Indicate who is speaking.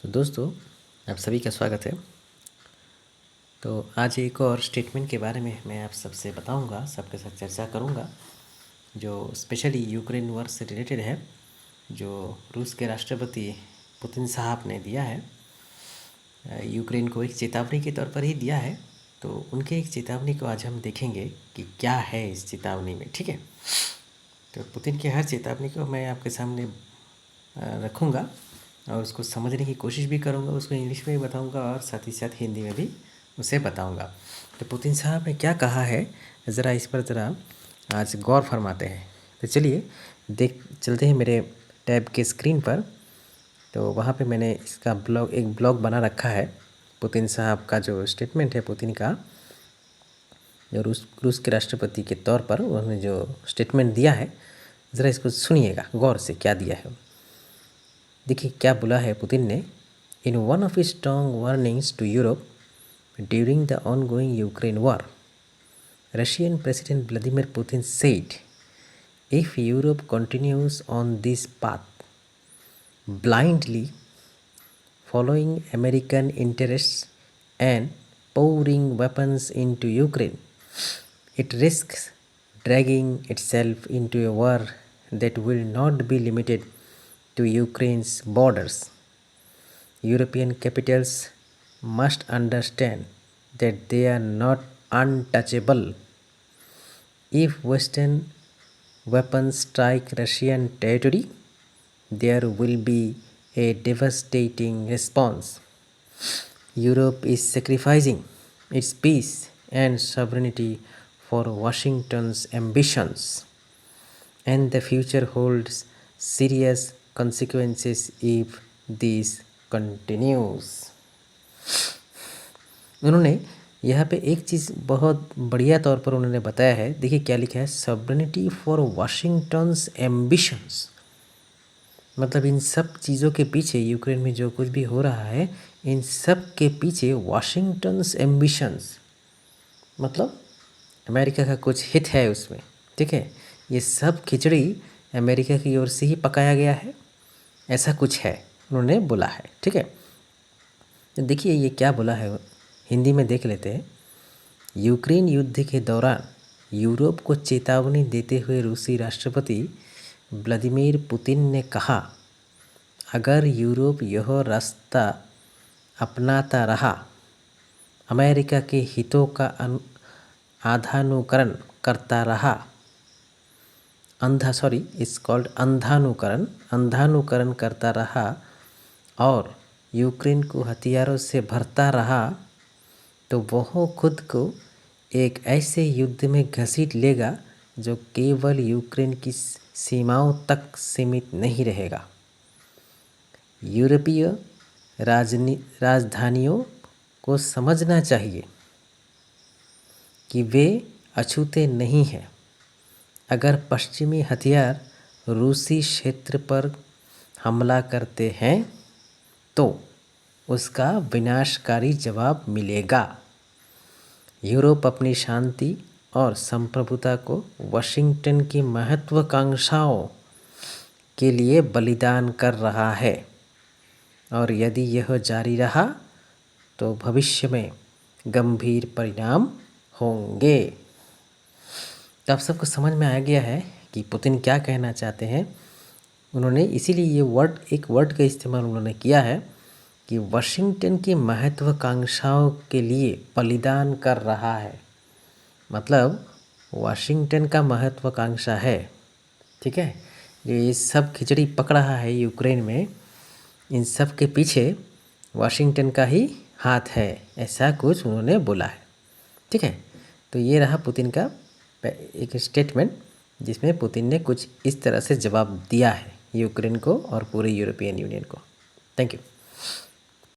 Speaker 1: तो दोस्तों, आप सभी का स्वागत है। तो आज एक और स्टेटमेंट के बारे में मैं आप सबसे बताऊंगा, सबके साथ चर्चा करूंगा, जो स्पेशली यूक्रेन वॉर से रिलेटेड है, जो रूस के राष्ट्रपति पुतिन साहब ने दिया है। यूक्रेन को एक चेतावनी के तौर पर ही दिया है। तो उनके एक चेतावनी को आज हम देखेंगे कि क्या है इस चेतावनी में। ठीक है, तो पुतिन के हर चेतावनी को मैं आपके सामने रखूँगा और उसको समझने की कोशिश भी करूँगा, उसको इंग्लिश में भी बताऊँगा और साथ ही साथ हिंदी में भी उसे बताऊँगा। तो पुतिन साहब ने क्या कहा है, ज़रा इस पर ज़रा आज गौर फरमाते हैं। तो चलिए चलते हैं मेरे टैब के स्क्रीन पर। तो वहाँ पे मैंने इसका एक ब्लॉग बना रखा है। पुतिन साहब का जो स्टेटमेंट है, पुतिन का जो रूस के राष्ट्रपति के तौर पर उन्होंने जो स्टेटमेंट दिया है, ज़रा इसको सुनिएगा गौर से, क्या दिया है। देखिए क्या बोला है पुतिन ने। In one of strong warnings to Europe during the ongoing Ukraine war, Russian president Vladimir Putin said, if Europe continues on this path blindly following American interests and pouring weapons into Ukraine, it risks dragging itself into a war that will not be limited to Ukraine's borders. European capitals must understand that they are not untouchable. If Western weapons strike Russian territory, there will be a devastating response. Europe is sacrificing its peace and sovereignty for Washington's ambitions, and the future holds serious consequences if this continues. उन्होंने यहाँ पे एक चीज़ बहुत बढ़िया तौर पर उन्होंने बताया है। देखिए क्या लिखा है, सॉवरेनिटी फॉर वाशिंगटन्स एम्बिशंस। मतलब इन सब चीज़ों के पीछे, यूक्रेन में जो कुछ भी हो रहा है, इन सब के पीछे वाशिंगटन्स एम्बिशंस, मतलब अमेरिका का कुछ हित है उसमें। ठीक है, ये सब खिचड़ी अमेरिका की ओर से ही पकाया गया है, ऐसा कुछ है, उन्होंने बोला है। ठीक है, तो देखिए ये क्या बोला है, हिंदी में देख लेते हैं। यूक्रेन युद्ध के दौरान यूरोप को चेतावनी देते हुए रूसी राष्ट्रपति व्लादिमीर पुतिन ने कहा, अगर यूरोप यह रास्ता अपनाता रहा, अमेरिका के हितों का आधानुकरण करता रहा, अंधानुकरण करता रहा और यूक्रेन को हथियारों से भरता रहा, तो वह खुद को एक ऐसे युद्ध में घसीट लेगा जो केवल यूक्रेन की सीमाओं तक सीमित नहीं रहेगा। यूरोपीय राजधानियों को समझना चाहिए कि वे अछूते नहीं हैं। अगर पश्चिमी हथियार रूसी क्षेत्र पर हमला करते हैं तो उसका विनाशकारी जवाब मिलेगा। यूरोप अपनी शांति और संप्रभुता को वाशिंगटन की महत्वाकांक्षाओं के लिए बलिदान कर रहा है, और यदि यह जारी रहा तो भविष्य में गंभीर परिणाम होंगे। तो आप सबको समझ में आ गया है कि पुतिन क्या कहना चाहते हैं। उन्होंने इसीलिए ये एक वर्ड का इस्तेमाल उन्होंने किया है कि वाशिंगटन की महत्वाकांक्षाओं के लिए बलिदान कर रहा है। मतलब वाशिंगटन का महत्वाकांक्षा है। ठीक है, ये सब खिचड़ी पक रहा है यूक्रेन में, इन सब के पीछे वाशिंगटन का ही हाथ है, ऐसा कुछ उन्होंने बोला है। ठीक है, तो ये रहा पुतिन का एक स्टेटमेंट, जिसमें पुतिन ने कुछ इस तरह से जवाब दिया है यूक्रेन को और पूरे यूरोपियन यूनियन को। Thank you.